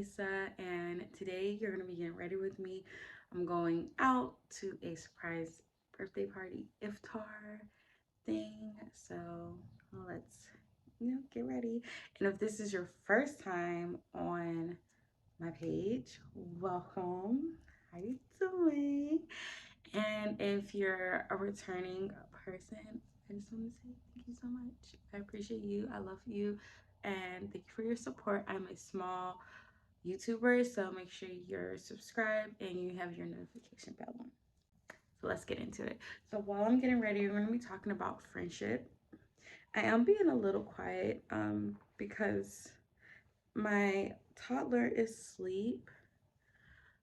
Lisa, and today you're going to be getting ready with me. I'm going out to a surprise birthday party iftar thing, so let's get ready. And if this is your first time on my page, welcome. How you doing? And if you're a returning person, I just want to say thank you so much. I appreciate you. I love you. And thank you for your support. I'm a small YouTuber, so make sure you're subscribed and you have your notification bell on. So let's get into it. So while I'm getting ready, we're going to be talking about friendship. I am being a little quiet because my toddler is asleep.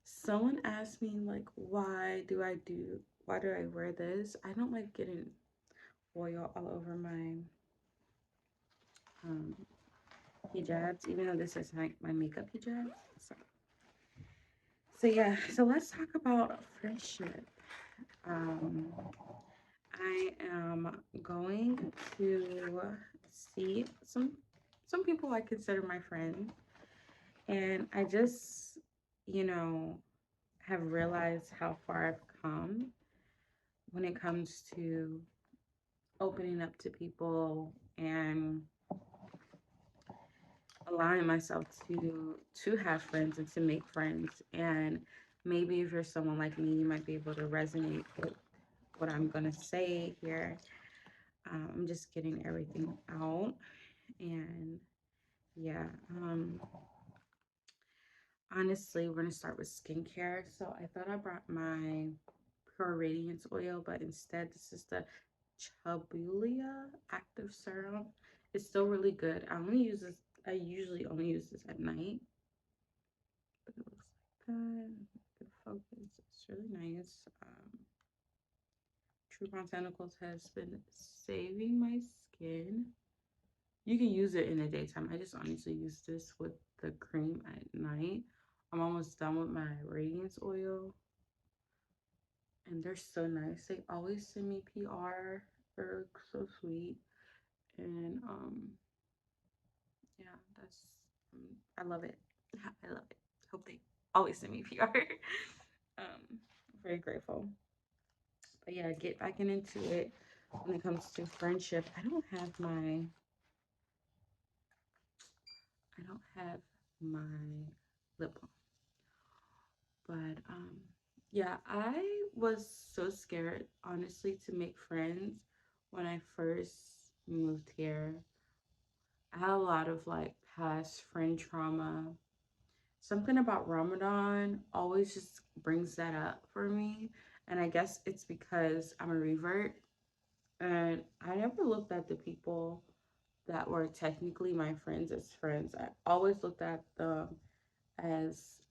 Someone asked me like, why do I wear this? I don't like getting oil all over my um, hijabs, even though this is my makeup hijab. So, so let's talk about friendship. Um, I am going to see some people I consider my friends, and I just, you know, have realized how far I've come when it comes to opening up to people and allowing myself to have friends and to make friends. And maybe if you're someone like me, you might be able to resonate with what I'm gonna say here. I'm just getting everything out. And yeah, honestly, we're gonna start with skincare. So I thought I brought my Pure Radiance oil, but instead this is the Chabulia Active Serum. It's still really good. I usually only use this at night, but it looks like that. Good focus. It's really nice. True Botanicals has been saving my skin. You can use it in the daytime. I just honestly use this with the cream at night. I'm almost done with my Radiance oil, and they're so nice. They always send me PR. They're so sweet, and yeah, I love it. I love it. Hope they always send me PR. Very grateful. But yeah, get back into it. When it comes to friendship, I don't have my lip balm. But yeah, I was so scared, honestly, to make friends when I first moved here. I had a lot of like past friend trauma. Something about Ramadan always just brings that up for me. And I guess it's because I'm a revert and I never looked at the people that were technically my friends as friends. I always looked at them as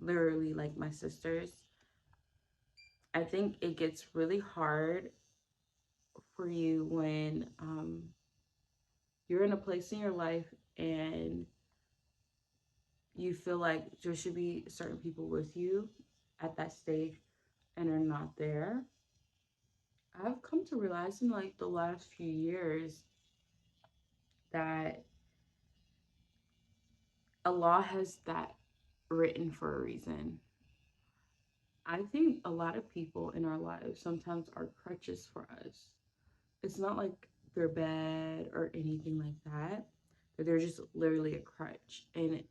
literally like my sisters. I think it gets really hard for you when you're in a place in your life and you feel like there should be certain people with you at that stage and are not there. I've come to realize in like the last few years that Allah has that written for a reason. I think a lot of people in our lives sometimes are crutches for us. It's not like they're bad or anything like that, but they're just literally a crutch. And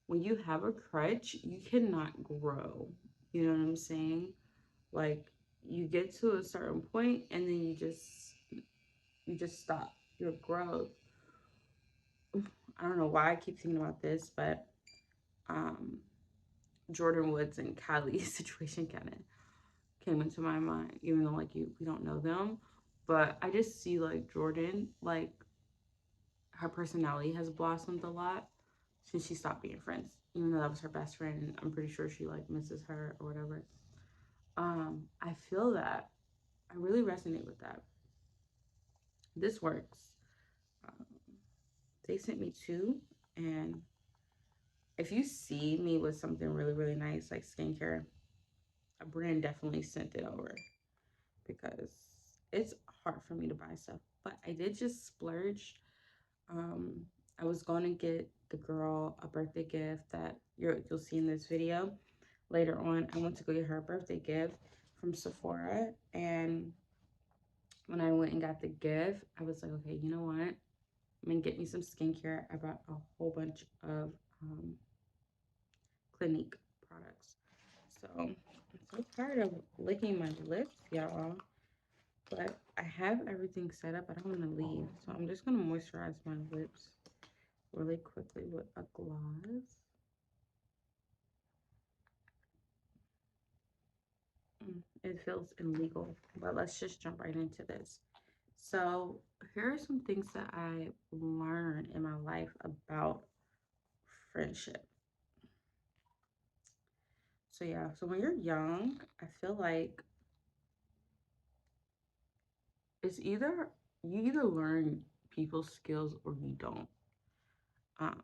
when you have a crutch, you cannot grow. You know what I'm saying? Like you get to a certain point and then you just stop your growth. I don't know why I keep thinking about this, but um Jordan Woods and Kylie's situation kind of came into my mind, even though like we don't know them. But I just see like Jordan, like her personality has blossomed a lot since she stopped being friends. Even though that was her best friend, I'm pretty sure she like misses her or whatever. I feel that. I really resonate with that. This works. Um, they sent me two, and if you see me with something really, really nice like skincare, a brand definitely sent it over because it's hard for me to buy stuff. But I did just splurge. Um, I was going to get the girl a birthday gift that you'll see in this video later on. I went to go get her a birthday gift from Sephora, and when I went and got the gift, I was like, okay, you know what? I'm gonna get me some skincare. I bought a whole bunch of Clinique products. So I'm so tired of licking my lips, y'all. But I have everything set up. I don't want to leave. So I'm just going to moisturize my lips really quickly with a gloss. It feels illegal, but let's just jump right into this. So here are some things that I learned in my life about friendship. So yeah, so when you're young, I feel like it's either you either learn people's skills or you don't. Um,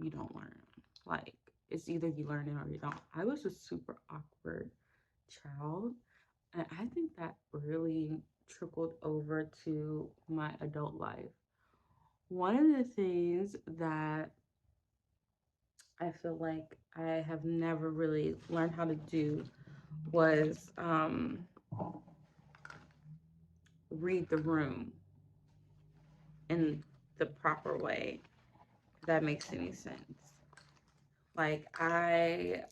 you don't learn. Like it's either you learn it or you don't. I was a super awkward child, and I think that really trickled over to my adult life. One of the things that I feel like I have never really learned how to do was read the room in the proper way, if that makes any sense. Like I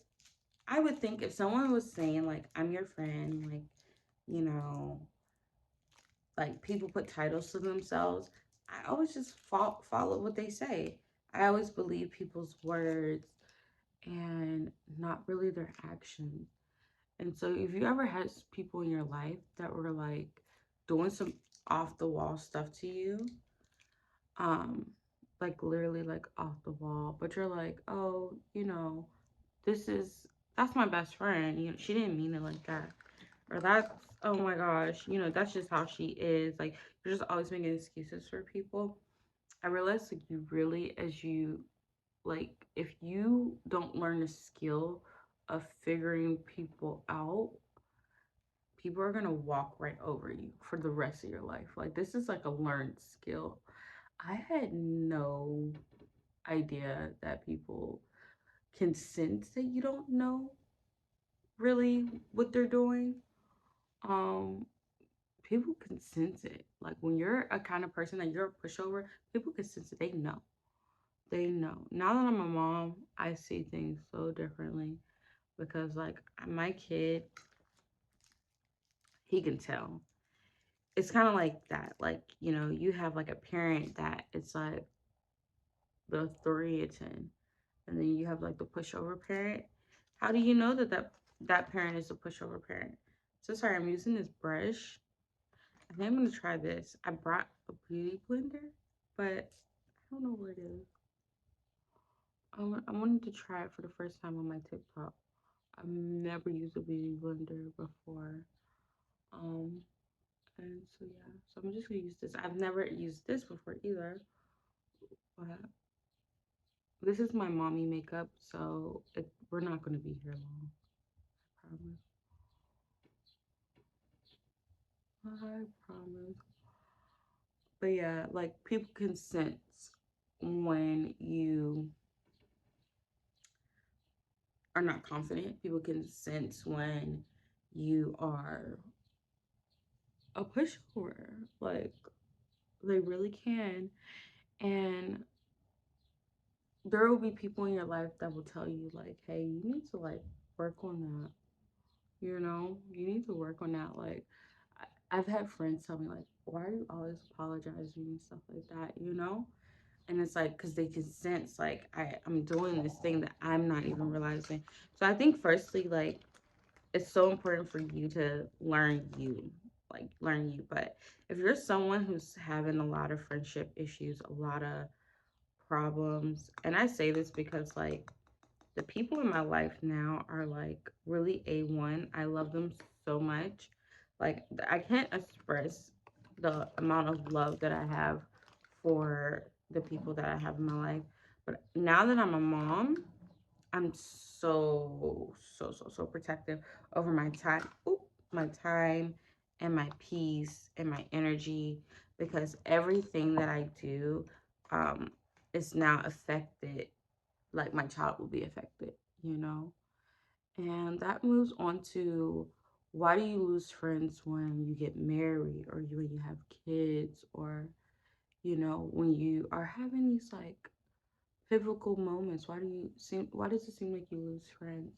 would think if someone was saying like I'm your friend, like, you know, like people put titles to themselves, I always just follow what they say. I always believe people's words and not really their actions. And so if you ever had people in your life that were like doing some off the wall stuff to you, um, like literally like off the wall, but you're like, oh, you know, this is that's my best friend. You know, she didn't mean it like that. Or that's oh my gosh, you know, that's just how she is. Like you're just always making excuses for people. I realized like you really as you like if you don't learn the skill of figuring people out, people are gonna walk right over you for the rest of your life. Like this is like a learned skill. I had no idea that people can sense that you don't know really what they're doing. Um, People can sense it. Like when you're a kind of person that you're a pushover, people can sense it. They know. They know. Now that I'm a mom, I see things so differently because like my kid, he can tell. It's kind of like that. Like, you know, you have like a parent that it's like the authoritative, and then you have like the pushover parent. How do you know that that parent is a pushover parent? So sorry, I'm using this brush. I think I'm gonna try this. I brought a beauty blender, but I don't know where it is. I wanted to try it for the first time on my TikTok. I've never used a beauty blender before. Um, and so yeah, so I'm just gonna use this. I've never used this before either, but this is my mommy makeup, so we're not gonna be here long. I promise. I promise. But yeah, like people can sense when you are not confident. People can sense when you are a pushover. Like they really can. And there will be people in your life that will tell you like, hey, you need to like work on that. You know, you need to work on that. Like I've had friends tell me like, why are you always apologizing and stuff like that, you know? And it's like because they can sense like I'm doing this thing that I'm not even realizing. So I think firstly like it's so important for you to learn you, like learn you. But if you're someone who's having a lot of friendship issues, a lot of problems, and I say this because like the people in my life now are like really A1. I love them so much. Like I can't express the amount of love that I have for the people that I have in my life. But now that I'm a mom, I'm so protective over my time. Oop, my time and my peace and my energy because everything that I do, um, it's now affected, like my child will be affected, you know? And that moves on to, why do you lose friends when you get married, or when you have kids, or, when you are having these like pivotal moments? Why does it seem like you lose friends?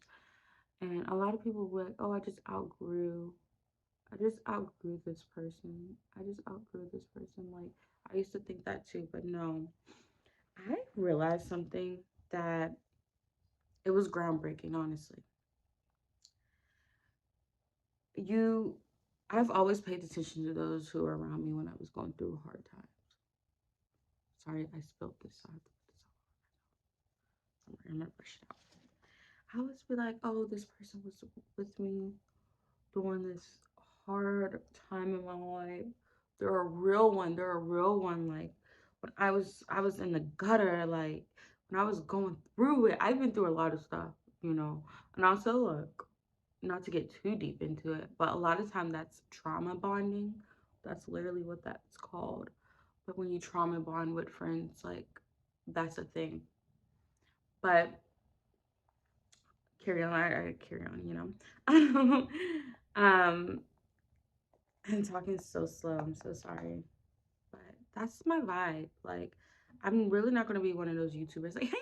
And a lot of people were like, oh, I just outgrew this person. I just outgrew this person. Like, I used to think that too, but no. I realized something that it was groundbreaking, honestly. You, I've always paid attention to those who were around me when I was going through hard times. Sorry, I spilled this. So I have to put this somewhere. I'm gonna brush it out. I always be like, oh, this person was with me during this hard time in my life. They're a real one. They're a real one. Like, when I was in the gutter. Like, when I was going through it, I've been through a lot of stuff, you know. And also, like, not to get too deep into it, but a lot of time that's trauma bonding. That's literally what that's called. But when you trauma bond with friends, like, that's a thing. But carry on. I carry on, you know. um, I'm talking so slow. I'm so sorry. But that's my vibe. Like, I'm really not gonna be one of those YouTubers like, hey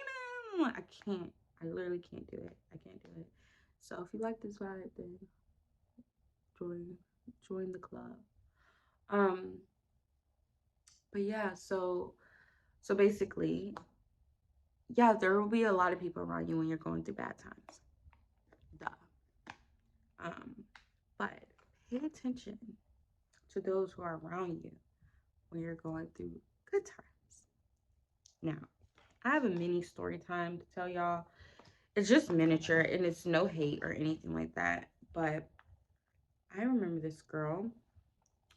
man, I can't. I literally can't do it. I can't do it. So if you like this vibe, then join join the club. Um, but yeah, so basically, yeah, there will be a lot of people around you when you're going through bad times. Duh. Um, but pay attention to those who are around you when you're going through good times. Now, I have a mini story time to tell y'all. It's just miniature and it's no hate or anything like that. But I remember this girl.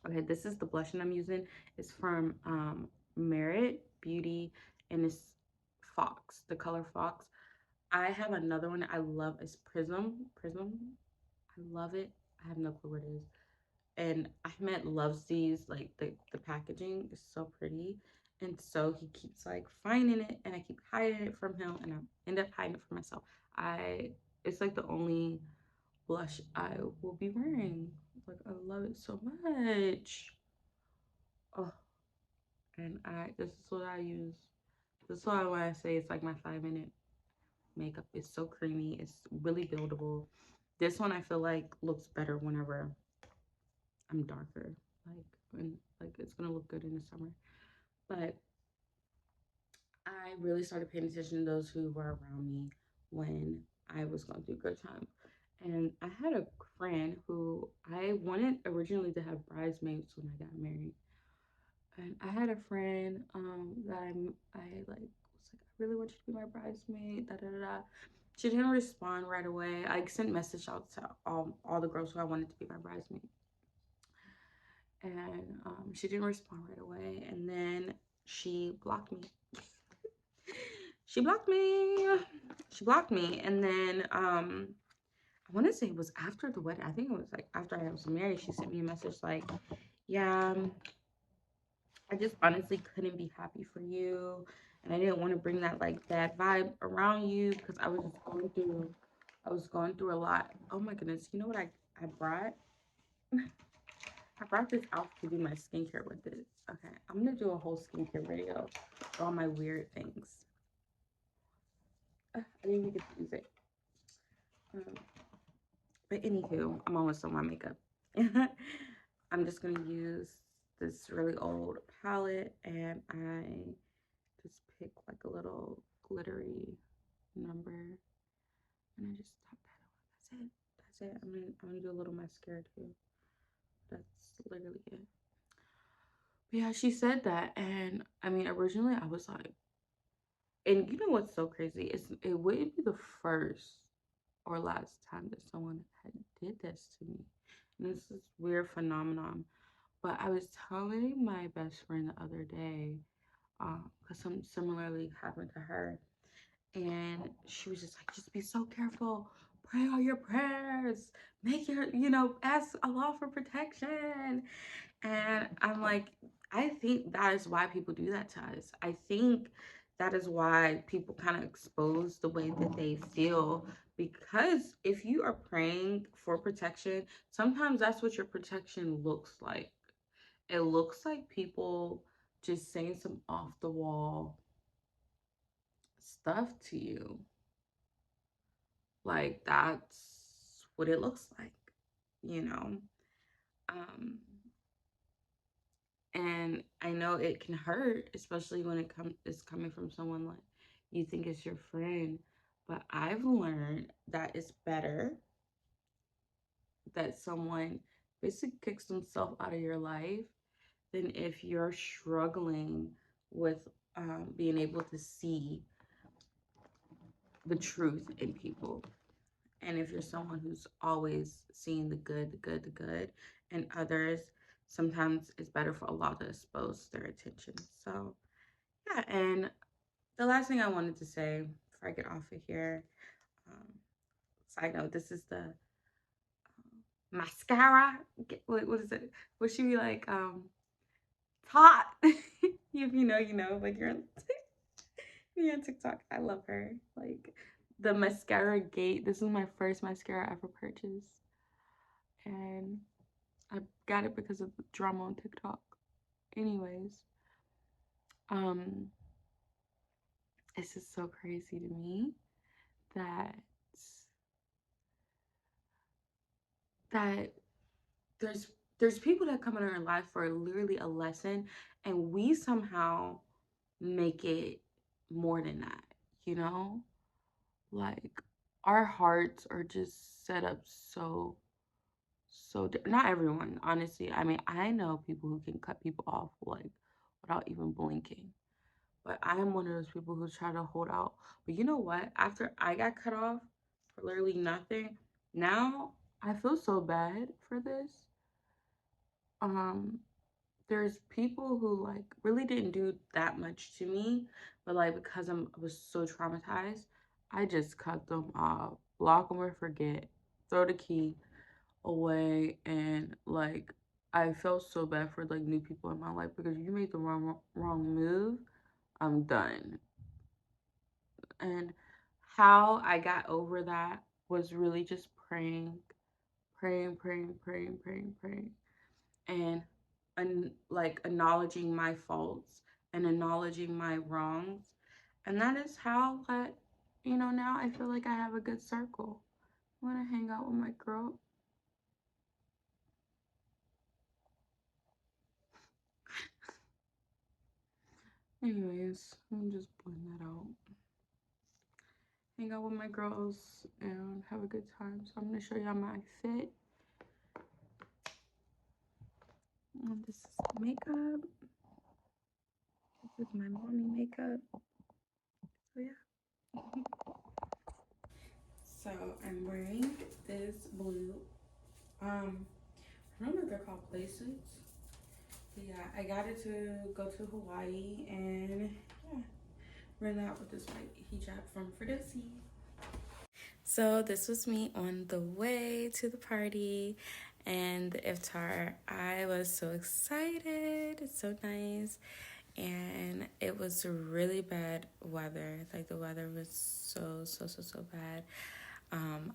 Okay, this is the blush I'm using. It's from Merit Beauty, and it's Fox, the color Fox. I have another one I love. It's Prism. Prism. I love it. I have no clue what it is. And Ahmed loves these. Like, the packaging is so pretty. And so he keeps like finding it, and I keep hiding it from him, and I end up hiding it from myself. I It's like the only blush I will be wearing. Like, I love it so much. Oh, and this is what I use. This is why when I say it's like my 5 minute makeup. It's so creamy. It's really buildable. This one I feel like looks better whenever I'm darker. Like it's gonna look good in the summer. But I really started paying attention to those who were around me when I was going through good times. And I had a friend who I wanted originally to have bridesmaids when I got married. And I had a friend that I like was like, I really want you to be my bridesmaid, da da da da. She didn't respond right away. I sent message out to all the girls who I wanted to be my bridesmaid. And she didn't respond right away. And then she blocked me. She blocked me. She blocked me. And then I want to say it was after the wedding. I think it was like after I was married. She sent me a message like, yeah, I just honestly couldn't be happy for you. And I didn't want to bring that like bad vibe around you because I was going through a lot. Oh my goodness. You know what I brought? I brought this out to do my skincare with it. Okay, I'm gonna do a whole skincare video for all my weird things. I didn't even get to use it. Um, but anywho, I'm almost on my makeup. I'm just gonna use this really old palette, and I just pick like a little glittery number, and I just tap that on. That's it. I'm gonna do a little mascara too. That's literally it. But yeah, she said that, and I mean, originally I was like, and you know what's so crazy? It wouldn't be the first or last time that someone had did this to me. And it's this weird phenomenon. But I was telling my best friend the other day, because something similarly happened to her. And she was just like, just be so careful. Pray all your prayers. Make your, ask Allah for protection. And I'm like, I think that is why people do that to us. I think that is why people kind of expose the way that they feel, because if you are praying for protection, sometimes that's what your protection looks like. It looks like people just saying some off the wall stuff to you. Like, that's what it looks like, you know? Um, and I know it can hurt, especially when it's coming from someone like you think is your friend. But I've learned that it's better that someone basically kicks themselves out of your life than if you're struggling with being able to see the truth in people. And if you're someone who's always seeing the good, the good, the good in others, sometimes it's better for Allah to expose their attention. So, yeah. And the last thing I wanted to say before I get off of here, um, side note, this is the mascara. What is it? What should be like? Tot. If you know, you know. Like you're on TikTok. I love her. Like the mascara gate. This is my first mascara I ever purchased, and I got it because of the drama on TikTok. Anyways, um, it's just so crazy to me that that there's there's people that come in our life for literally a lesson, and we somehow make it more than that, you know? Like our hearts are just set up not everyone, honestly. I mean, I know people who can cut people off like without even blinking. But I am one of those people who try to hold out. But you know what? After I got cut off for literally nothing, now I feel so bad for this. Um, there's people who like really didn't do that much to me, but like because I was so traumatized, I just cut them off, block them or forget, throw the key away, and like I felt so bad for like new people in my life because you made the wrong move. I'm done. And how I got over that was really just praying, and like acknowledging my faults and acknowledging my wrongs. And that is how that, now I feel like I have a good circle. I want to hang out with my girl. Anyways, I'm just blowing that out. Hang out with my girls and have a good time. So I'm gonna show y'all my fit. And this is makeup. This is my mommy makeup. So yeah. So I'm wearing this blue. I don't know if they're called places. But yeah, I got it to go to Hawaii, and yeah, ran out with this white hijab from Ferdowsi. So this was me on the way to the party and the iftar. I was so excited. It's so nice. And it was really bad weather. Like the weather was so bad.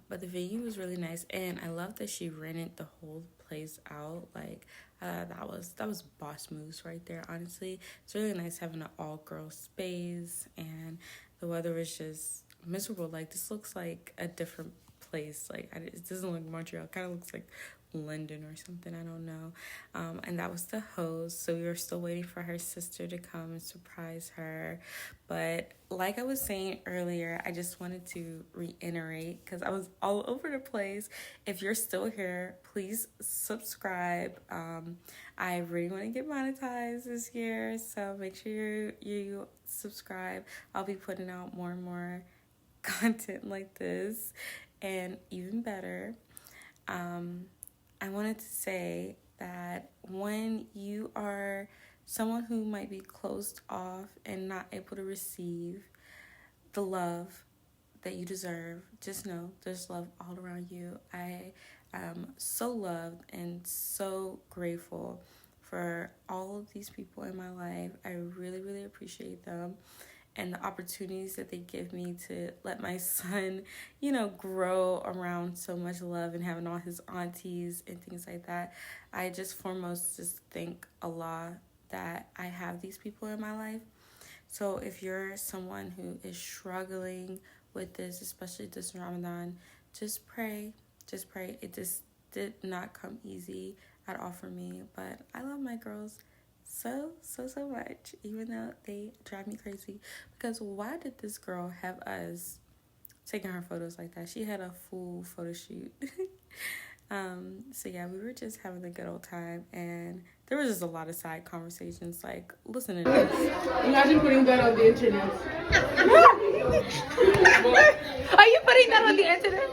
But the venue was really nice, and I love that she rented the whole place out. Like that was boss moves right there. Honestly, it's really nice having an all girl space, and the weather was just miserable. Like this looks like a different place. Like it doesn't look Montreal. It kind of looks like London or something. I don't know. And that was the host. So we were still waiting for her sister to come and surprise her. But like I was saying earlier, I just wanted to reiterate because I was all over the place. If you're still here, please subscribe. I really want to get monetized this year, so make sure you subscribe. I'll be putting out more and more content like this and even better. Um, I wanted to say that when you are someone who might be closed off and not able to receive the love that you deserve, just know there's love all around you. I am so loved and so grateful for all of these people in my life. I really, really appreciate them. and the opportunities that they give me to let my son, you know, grow around so much love and having all his aunties and things like that. I just foremost just thank Allah that I have these people in my life. So if you're someone who is struggling with this, especially this Ramadan, just pray. Just pray. It just did not come easy at all for me. But I love my girls so much, even though they drive me crazy. Because why did this girl have us taking her photos like that? She had a full photo shoot. So yeah, we were just having a good old time, and there was just a lot of side conversations, like, listen to this. Imagine putting that on the internet. Are you putting that on the internet?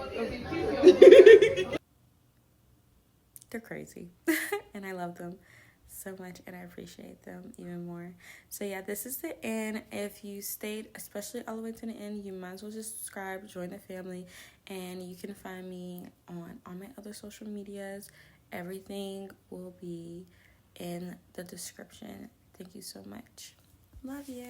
They're crazy. And I love them so much, and I appreciate them even more. So yeah, this is the end. If you stayed, especially all the way to the end, you might as well just subscribe, join the family, and you can find me on all my other social medias. Everything will be in the description. Thank you so much. Love ya.